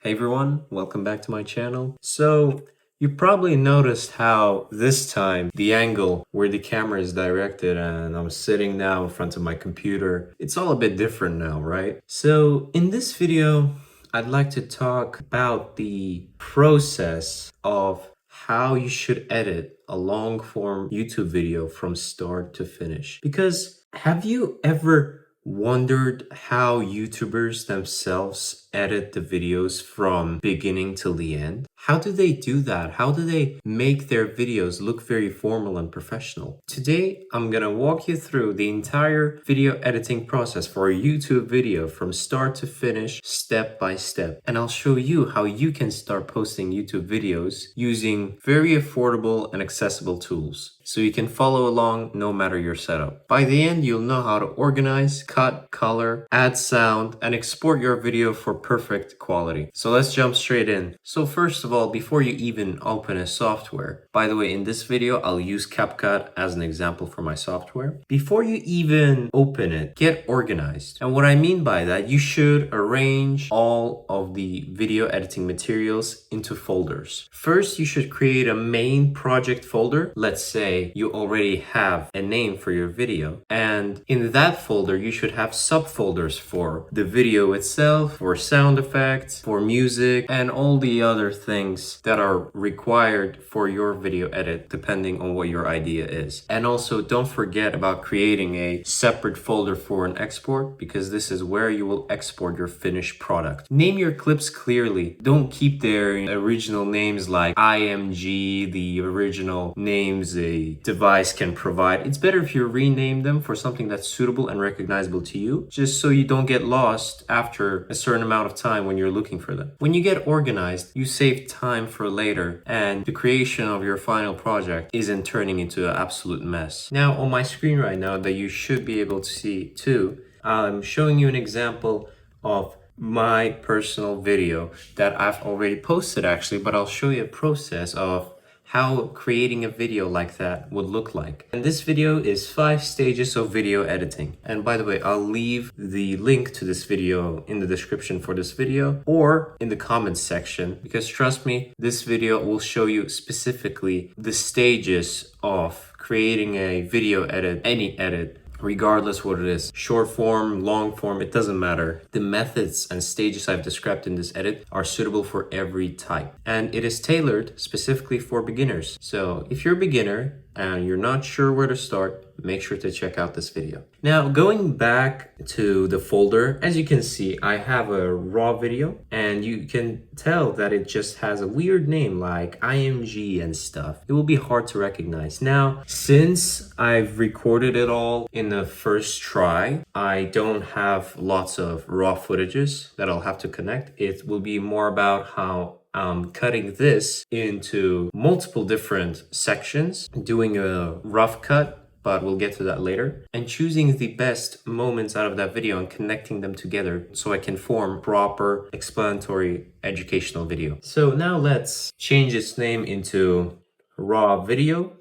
Hey everyone, welcome back to my channel. So you probably noticed how this time the angle where the camera is directed and I'm sitting now in front of my computer, it's all a bit different now, right? So in this video, I'd like to talk about the process of how you should edit a long form YouTube video from start to finish. Because have you ever wondered how YouTubers themselves edit the videos from beginning till the end? How do they do that? How do they make their videos look very formal and professional? Today, I'm gonna walk you through the entire video editing process for a YouTube video from start to finish, step by step. And I'll show you how you can start posting YouTube videos using very affordable and accessible tools, so you can follow along no matter your setup. By the end, you'll know how to organize, cut, color, add sound, and export your video for perfect quality. So let's jump straight in. So first of all, before you even open a software, by the way, in this video, I'll use CapCut as an example for my software. Before you even open it, get organized. And what I mean by that, you should arrange all of the video editing materials into folders. First, you should create a main project folder. Let's say you already have a name for your video, and in that folder you should have subfolders for the video itself, for sound effects, for music, and all the other things that are required for your video edit depending on what your idea is. And also don't forget about creating a separate folder for an export, because this is where you will export your finished product. Name your clips clearly. Don't keep their original names like IMG, the original names a device can provide. It's better if you rename them for something that's suitable and recognizable to you, just so you don't get lost after a certain amount of time when you're looking for them. When you get organized, you save time for later, and the creation of your final project isn't turning into an absolute mess. Now on my screen right now that you should be able to see too, I'm showing you an example of my personal video that I've already posted actually, but I'll show you a process of how creating a video like that would look like. And this video is 5 stages of video editing. And by the way, I'll leave the link to this video in the description for this video or in the comments section, because trust me, this video will show you specifically the stages of creating a video edit, any edit, regardless what it is. Short form, long form, it doesn't matter. The methods and stages I've described in this edit are suitable for every type. And it is tailored specifically for beginners. So if you're a beginner and you're not sure where to start, make sure to check out this video. Now, going back to the folder, as you can see, I have a raw video, and you can tell that it just has a weird name like IMG and stuff. It will be hard to recognize. Now, since I've recorded it all in the first try, I don't have lots of raw footages that I'll have to connect. It will be more about how I'm cutting this into multiple different sections, doing a rough cut, but we'll get to that later, and choosing the best moments out of that video and connecting them together so I can form proper explanatory educational video. So now let's change its name into raw video.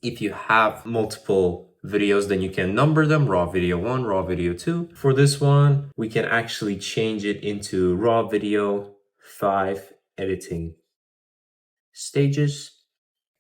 If you have multiple videos, then you can number them: raw video 1, raw video 2. For this one, we can actually change it into raw video 5 editing stages.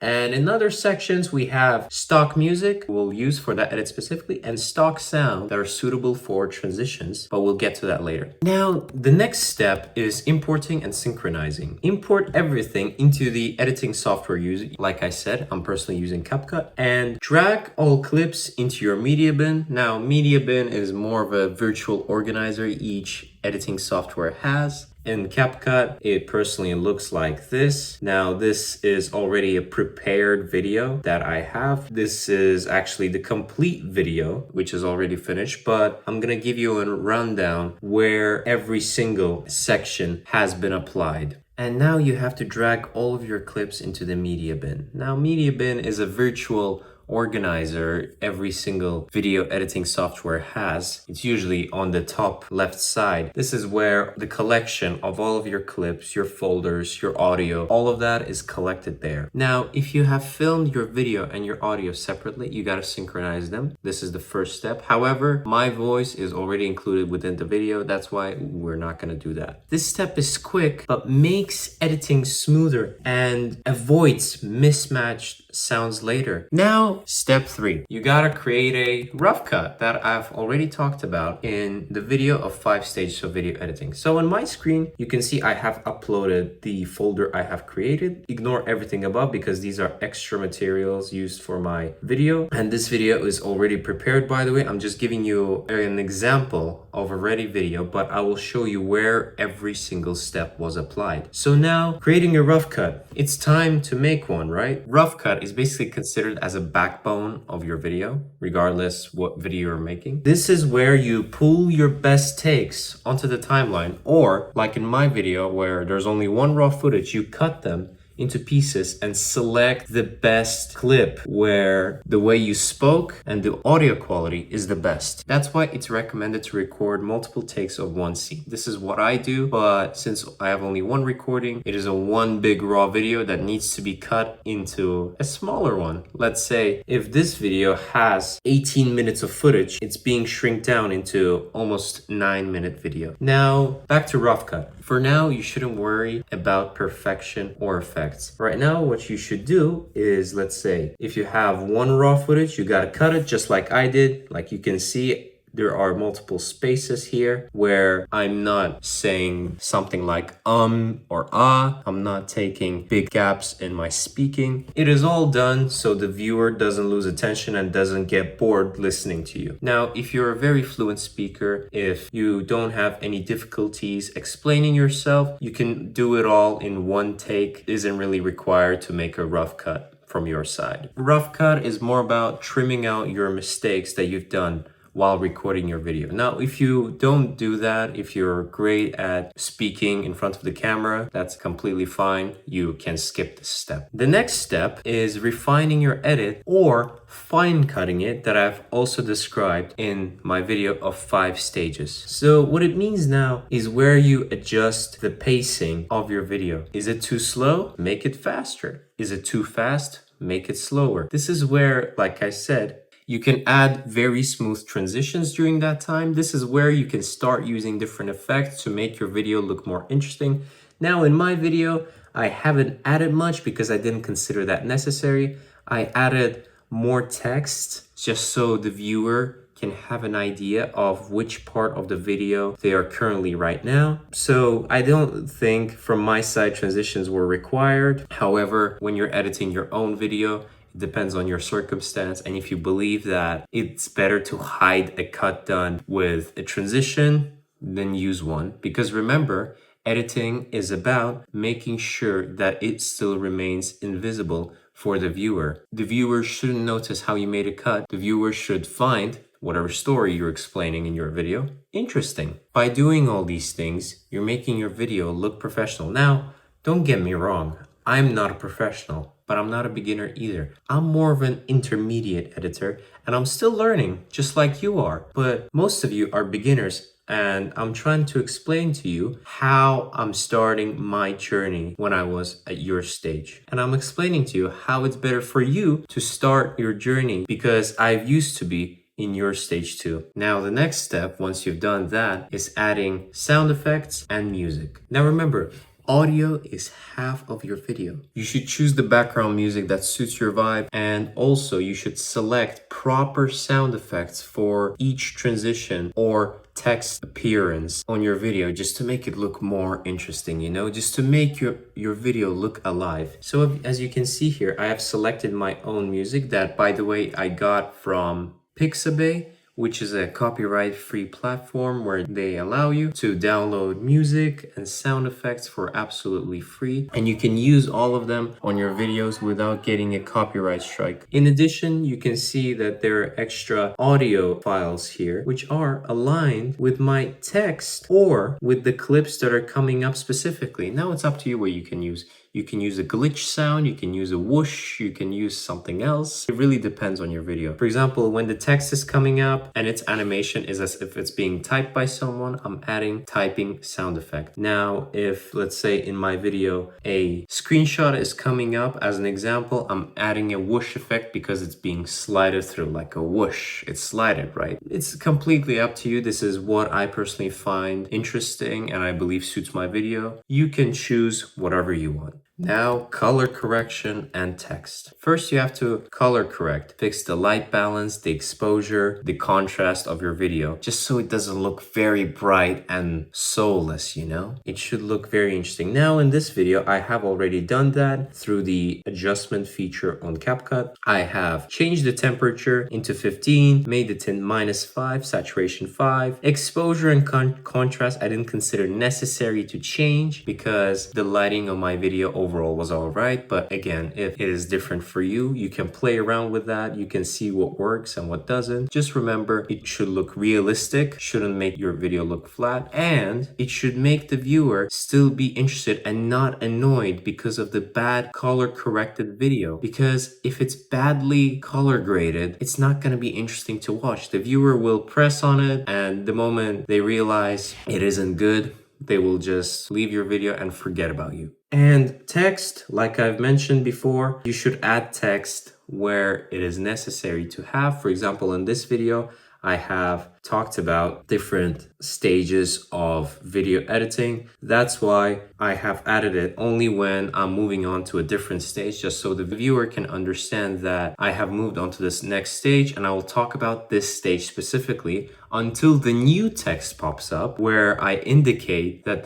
And in other sections, we have stock music we'll use for that edit specifically, and stock sound that are suitable for transitions, but we'll get to that later. Now, the next step is importing and synchronizing. Import everything into the editing software using, like I said, I'm personally using CapCut, and drag all clips into your media bin. Now, media bin is more of a virtual organizer each editing software has. In CapCut, it personally looks like this. Now, this is already a prepared video that I have. This is actually the complete video, which is already finished, but I'm gonna give you a rundown where every single section has been applied. And now you have to drag all of your clips into the media bin. Now, media bin is a virtual organizer every single video editing software has. It's usually on the top left side. This is where the collection of all of your clips, your folders, your audio, all of that is collected there. Now, if you have filmed your video and your audio separately, you got to synchronize them. This is the first step. However, my voice is already included within the video. That's why we're not going to do that. This step is quick, but makes editing smoother and avoids mismatched sounds later. Now, step 3. You gotta create a rough cut that I've already talked about in the video of 5 stages of video editing. So on my screen, you can see I have uploaded the folder I have created. Ignore everything above because these are extra materials used for my video. And this video is already prepared, by the way. I'm just giving you an example of a ready video, but I will show you where every single step was applied. So now, creating a rough cut. It's time to make one, right? Rough cut is basically considered as a backbone of your video, regardless what video you're making. This is where you pull your best takes onto the timeline, or like in my video where there's only one raw footage, you cut them into pieces and select the best clip where the way you spoke and the audio quality is the best. That's why it's recommended to record multiple takes of one scene. This is what I do, but since I have only one recording, it is a one big raw video that needs to be cut into a smaller one. Let's say if this video has 18 minutes of footage, it's being shrunk down into almost 9-minute video. Now, back to rough cut. For now, you shouldn't worry about perfection or effects. Right now, what you should do is, let's say, if you have one raw footage, you gotta cut it just like I did. Like you can see, there are multiple spaces here where I'm not saying something like or ah. I'm not taking big gaps in my speaking. It is all done so the viewer doesn't lose attention and doesn't get bored listening to you. Now, if you're a very fluent speaker, if you don't have any difficulties explaining yourself, you can do it all in one take. It isn't really required to make a rough cut from your side. Rough cut is more about trimming out your mistakes that you've done while recording your video. Now, if you don't do that, if you're great at speaking in front of the camera, that's completely fine. You can skip this step. The next step is refining your edit or fine cutting it, that I've also described in my video of 5 stages. So what it means now is where you adjust the pacing of your video. Is it too slow? Make it faster. Is it too fast? Make it slower. This is where, like I said, you can add very smooth transitions during that time. This is where you can start using different effects to make your video look more interesting. Now, in my video, I haven't added much because I didn't consider that necessary. I added more text just so the viewer can have an idea of which part of the video they are currently right now. So I don't think from my side transitions were required. However, when you're editing your own video, depends on your circumstance, and if you believe that it's better to hide a cut done with a transition, then use one. Because remember, editing is about making sure that it still remains invisible for the viewer. The viewer shouldn't notice how you made a cut. The viewer should find whatever story you're explaining in your video interesting. By doing all these things, you're making your video look professional. Now, don't get me wrong, I'm not a professional, but I'm not a beginner either. I'm more of an intermediate editor, and I'm still learning, just like you are. But most of you are beginners, and I'm trying to explain to you how I'm starting my journey when I was at your stage. And I'm explaining to you how it's better for you to start your journey, because I've used to be in your stage too. Now, the next step, once you've done that, is adding sound effects and music. Now remember, audio is half of your video. You should choose the background music that suits your vibe, and also you should select proper sound effects for each transition or text appearance on your video, just to make it look more interesting, you know, just to make your video look alive. So as you can see here, I have selected my own music that, by the way, I got from Pixabay, which is a copyright-free platform where they allow you to download music and sound effects for absolutely free. And you can use all of them on your videos without getting a copyright strike. In addition, you can see that there are extra audio files here, which are aligned with my text or with the clips that are coming up specifically. Now it's up to you what you can use. You can use a glitch sound, you can use a whoosh, you can use something else. It really depends on your video. For example, when the text is coming up and its animation is as if it's being typed by someone, I'm adding typing sound effect. Now, if let's say in my video, a screenshot is coming up as an example, I'm adding a whoosh effect because it's being slided through like a whoosh. It's slided, right? It's completely up to you. This is what I personally find interesting and I believe suits my video. You can choose whatever you want. Now, color correction and text. First, you have to color correct. Fix the light balance, the exposure, the contrast of your video, just so it doesn't look very bright and soulless, you know? It should look very interesting. Now, in this video, I have already done that through the adjustment feature on CapCut. I have changed the temperature into 15, made the tint -5, saturation 5. Exposure and contrast, I didn't consider necessary to change because the lighting of my video overall was all right. But again, if it is different for you, you can play around with that. You can see what works and what doesn't. Just remember, it should look realistic, shouldn't make your video look flat, and it should make the viewer still be interested and not annoyed because of the bad color corrected video. Because if it's badly color graded, it's not going to be interesting to watch. The viewer will press on it, and the moment they realize it isn't good, they will just leave your video and forget about you. And text, like I've mentioned before, you should add text where it is necessary to have. For example, in this video, I have talked about different stages of video editing. That's why I have added it only when I'm moving on to a different stage, just so the viewer can understand that I have moved on to this next stage, and I will talk about this stage specifically until the new text pops up where I indicate that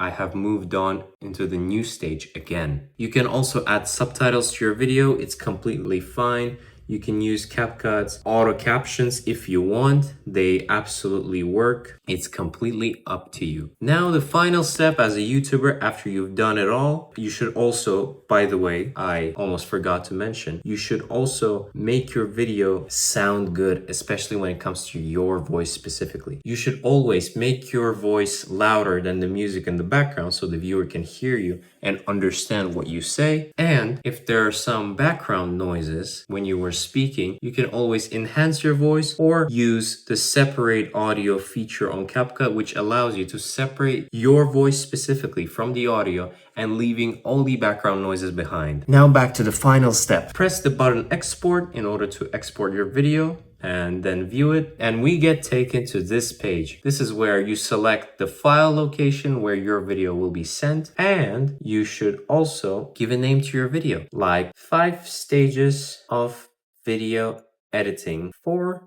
I have moved on into the new stage again. You can also add subtitles to your video. It's completely fine. You can use CapCut's auto captions if you want. They absolutely work. It's completely up to you. Now, the final step as a YouTuber, after you've done it all, you should also, by the way, I almost forgot to mention, you should also make your video sound good, especially when it comes to your voice specifically. You should always make your voice louder than the music in the background so the viewer can hear you and understand what you say. And if there are some background noises when you were speaking, you can always enhance your voice or use the separate audio feature on CapCut, which allows you to separate your voice specifically from the audio and leaving all the background noises behind. Now back to the final step. Press the button export in order to export your video and then view it, and we get taken to this page. This is where you select the file location where your video will be sent, and you should also give a name to your video, like 5 stages of video editing for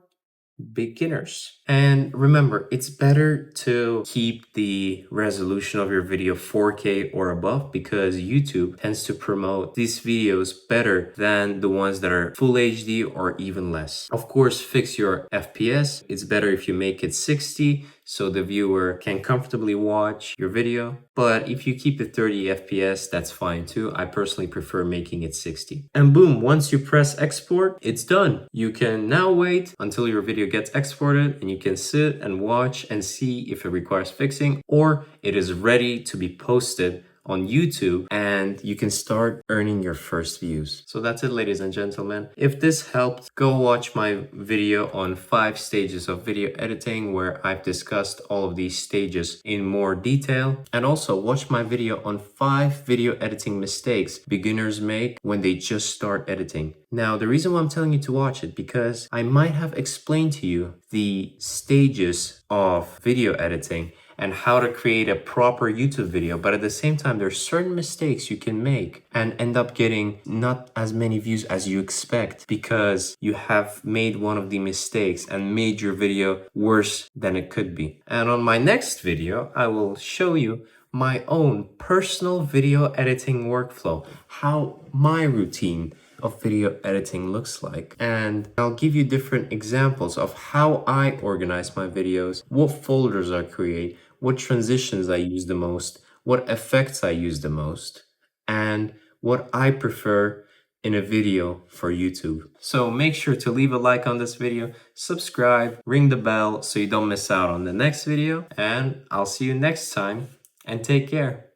beginners. And remember, it's better to keep the resolution of your video 4K or above because YouTube tends to promote these videos better than the ones that are full HD or even less. Of course, fix your FPS. It's better if you make it 60 so the viewer can comfortably watch your video. But if you keep it 30 FPS, that's fine too. I personally prefer making it 60. And boom, once you press export, it's done. You can now wait until your video gets exported and you can sit and watch and see if it requires fixing or it is ready to be posted on YouTube and you can start earning your first views. So that's it, ladies and gentlemen. If this helped, go watch my video on 5 stages of video editing where I've discussed all of these stages in more detail. And also watch my video on 5 video editing mistakes beginners make when they just start editing. Now, the reason why I'm telling you to watch it because I might have explained to you the stages of video editing and how to create a proper YouTube video, but at the same time, there's certain mistakes you can make and end up getting not as many views as you expect because you have made one of the mistakes and made your video worse than it could be. And on my next video, I will show you my own personal video editing workflow, how my routine of video editing looks like, and I'll give you different examples of how I organize my videos, what folders I create, what transitions I use the most, what effects I use the most, and what I prefer in a video for YouTube. So make sure to leave a like on this video, subscribe, ring the bell so you don't miss out on the next video, and I'll see you next time, and take care.